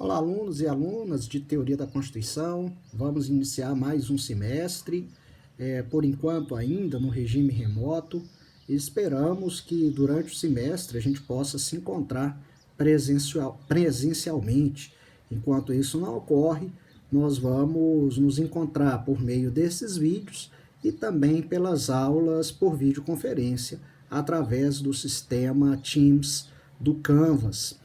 Olá, alunos e alunas de Teoria da Constituição. Vamos iniciar mais um semestre, por enquanto ainda no regime remoto. Esperamos que durante o semestre a gente possa se encontrar presencialmente. Enquanto isso não ocorre, nós vamos nos encontrar por meio desses vídeos e também pelas aulas por videoconferência através do sistema Teams do Canvas.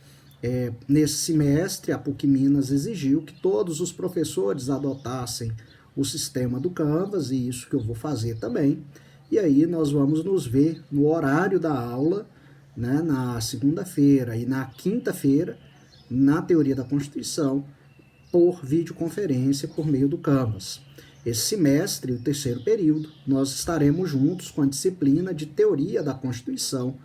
Nesse semestre, a PUC Minas exigiu que todos os professores adotassem o sistema do Canvas, e isso que eu vou fazer também. E aí nós vamos nos ver no horário da aula, né, na segunda-feira e na quinta-feira, na Teoria da Constituição, por videoconferência por meio do Canvas. Esse semestre, o terceiro período, nós estaremos juntos com a disciplina de Teoria da Constituição,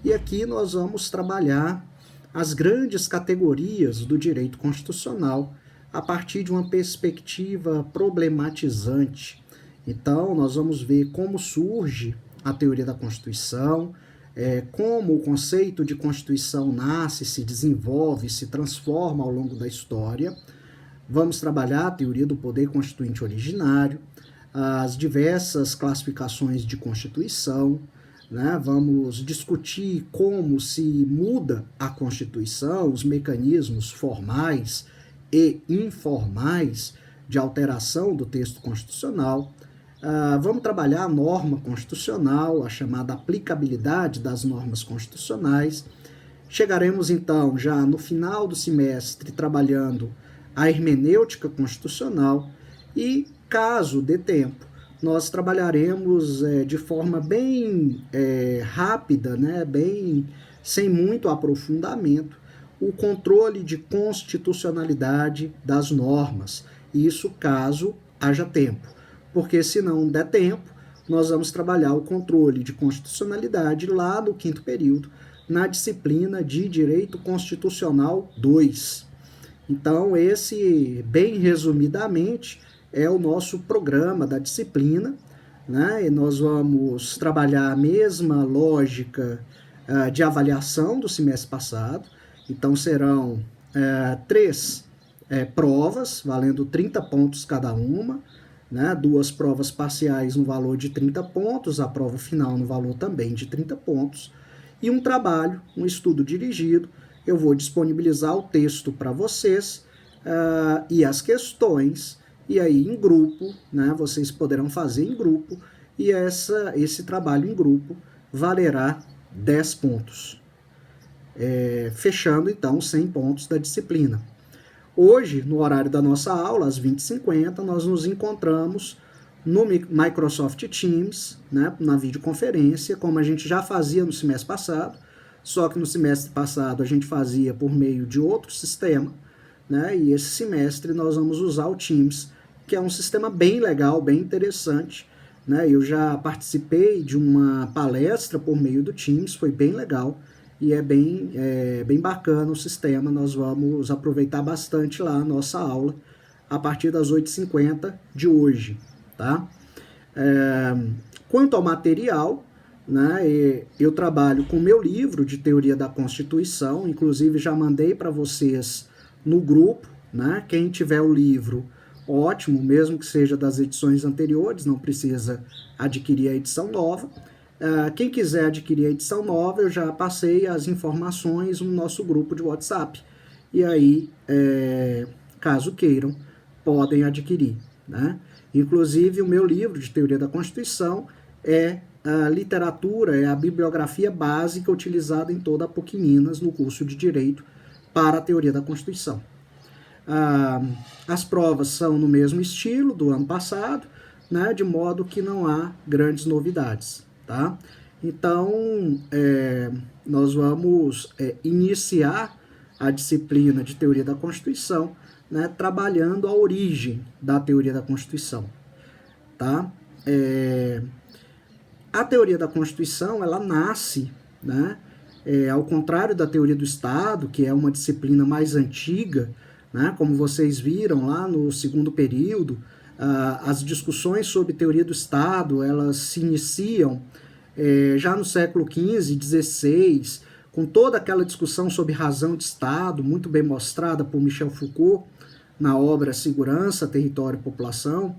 e aqui nós vamos trabalhar as grandes categorias do direito constitucional a partir de uma perspectiva problematizante. Então, nós vamos ver como surge a teoria da Constituição, como o conceito de Constituição nasce, se desenvolve, se transforma ao longo da história. Vamos trabalhar a teoria do poder constituinte originário, as diversas classificações de Constituição, né? Vamos discutir como se muda a Constituição, os mecanismos formais e informais de alteração do texto constitucional. Vamos trabalhar a norma constitucional, a chamada aplicabilidade das normas constitucionais. Chegaremos, então, já no final do semestre, trabalhando a hermenêutica constitucional e, caso dê tempo, nós trabalharemos de forma bem rápida, né, bem sem muito aprofundamento, o controle de constitucionalidade das normas. Isso caso haja tempo, porque se não der tempo, nós vamos trabalhar o controle de constitucionalidade lá no quinto período, na disciplina de Direito Constitucional 2. Então, esse, bem resumidamente, é o nosso programa da disciplina, né? E nós vamos trabalhar a mesma lógica de avaliação do semestre passado. Então, serão 3 provas, valendo 30 pontos cada uma, né? 2 provas parciais no valor de 30 pontos, a prova final no valor também de 30 pontos, e um trabalho, um estudo dirigido. Eu vou disponibilizar o texto para vocês e as questões, e aí em grupo, né, vocês poderão fazer em grupo, e esse trabalho em grupo valerá 10 pontos, fechando então 100 pontos da disciplina. Hoje, no horário da nossa aula, às 20h50, nós nos encontramos no Microsoft Teams, né, na videoconferência, como a gente já fazia no semestre passado, só que no semestre passado a gente fazia por meio de outro sistema, né, e esse semestre nós vamos usar o Teams, que é um sistema bem legal, bem interessante, né? Eu já participei de uma palestra por meio do Teams, foi bem legal, e é bem bacana o sistema. Nós vamos aproveitar bastante lá a nossa aula, a partir das 8h50 de hoje, tá? Quanto ao material, né, eu trabalho com o meu livro de Teoria da Constituição, inclusive já mandei para vocês no grupo, né? Quem tiver o livro, ótimo, mesmo que seja das edições anteriores, não precisa adquirir a edição nova. Quem quiser adquirir a edição nova, eu já passei as informações no nosso grupo de WhatsApp. E aí, caso queiram, podem adquirir, né? Inclusive, o meu livro de Teoria da Constituição é a literatura, é a bibliografia básica utilizada em toda a PUC Minas no curso de Direito para a Teoria da Constituição. As provas são no mesmo estilo do ano passado, né, de modo que não há grandes novidades, tá? Então, nós vamos iniciar a disciplina de Teoria da Constituição, né, trabalhando a origem da Teoria da Constituição, tá? A Teoria da Constituição, ela nasce, né, ao contrário da Teoria do Estado, que é uma disciplina mais antiga, né, como vocês viram lá no segundo período, as discussões sobre teoria do Estado, elas se iniciam já no século XV, XVI, com toda aquela discussão sobre razão de Estado, muito bem mostrada por Michel Foucault na obra Segurança, Território e População.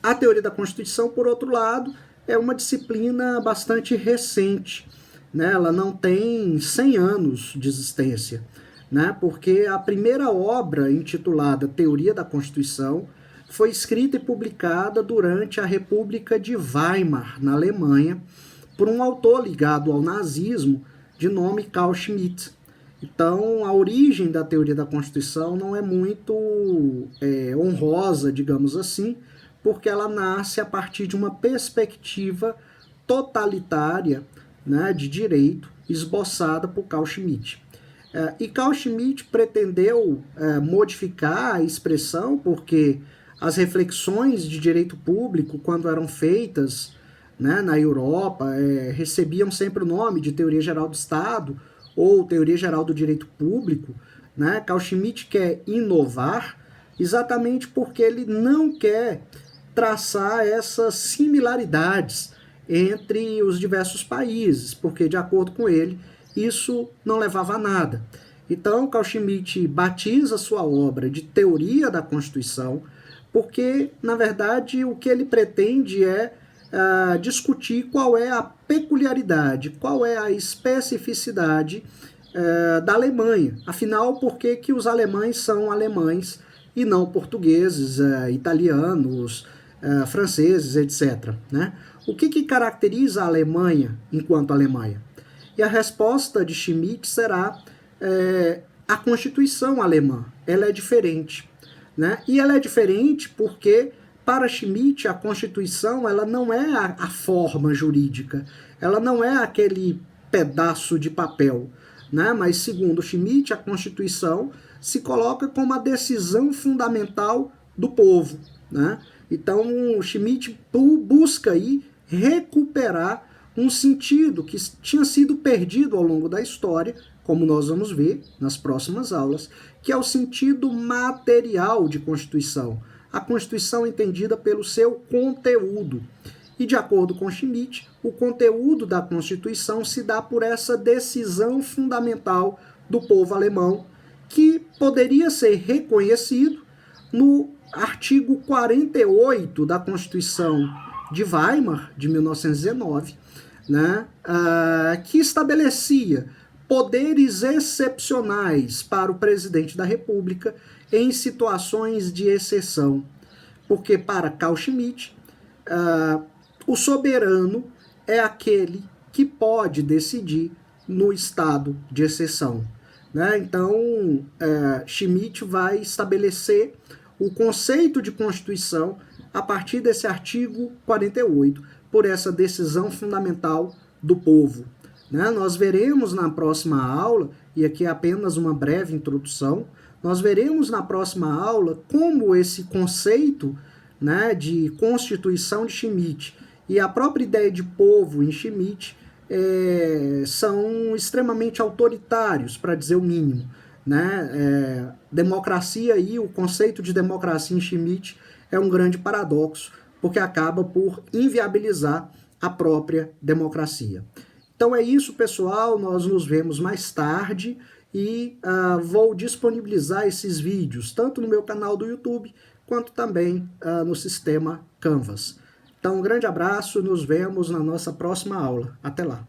A teoria da Constituição, por outro lado, é uma disciplina bastante recente, né? Ela não tem 100 anos de existência, né? Porque a primeira obra, intitulada Teoria da Constituição, foi escrita e publicada durante a República de Weimar, na Alemanha, por um autor ligado ao nazismo, de nome Carl Schmitt. Então, a origem da teoria da Constituição não é muito honrosa, digamos assim, porque ela nasce a partir de uma perspectiva totalitária, né, de direito, esboçada por Carl Schmitt. E Carl Schmitt pretendeu modificar a expressão, porque as reflexões de direito público, quando eram feitas, né, na Europa, recebiam sempre o nome de Teoria Geral do Estado ou Teoria Geral do Direito Público, né? Carl Schmitt quer inovar exatamente porque ele não quer traçar essas similaridades entre os diversos países, porque, de acordo com ele, isso não levava a nada. Então, Carl Schmitt batiza sua obra de Teoria da Constituição, porque, na verdade, o que ele pretende é discutir qual é a peculiaridade, qual é a especificidade da Alemanha. Afinal, por que que os alemães são alemães e não portugueses, italianos, franceses, etc., né? O que que caracteriza a Alemanha enquanto Alemanha? E a resposta de Schmitt será a Constituição alemã. Ela é diferente, né? E ela é diferente porque, para Schmitt, a Constituição ela não é a forma jurídica, ela não é aquele pedaço de papel, né? Mas, segundo Schmitt, a Constituição se coloca como a decisão fundamental do povo, né? Então, Schmitt busca aí recuperar um sentido que tinha sido perdido ao longo da história, como nós vamos ver nas próximas aulas, que é o sentido material de Constituição. A Constituição entendida pelo seu conteúdo. E, de acordo com Schmitt, o conteúdo da Constituição se dá por essa decisão fundamental do povo alemão, que poderia ser reconhecido no artigo 48 da Constituição de Weimar, de 1919, né, que estabelecia poderes excepcionais para o presidente da República em situações de exceção. Porque, para Carl Schmitt, o soberano é aquele que pode decidir no estado de exceção, né? Então, Schmitt vai estabelecer o conceito de Constituição a partir desse artigo 48, por essa decisão fundamental do povo, né? Nós veremos na próxima aula, e aqui é apenas uma breve introdução, nós veremos na próxima aula como esse conceito, né, de Constituição de Schmitt e a própria ideia de povo em Schmitt são extremamente autoritários, para dizer o mínimo, né? Democracia e o conceito de democracia em Schmitt é um grande paradoxo, porque acaba por inviabilizar a própria democracia. Então é isso, pessoal, nós nos vemos mais tarde e vou disponibilizar esses vídeos tanto no meu canal do YouTube quanto também no sistema Canvas. Então um grande abraço, nos vemos na nossa próxima aula. Até lá!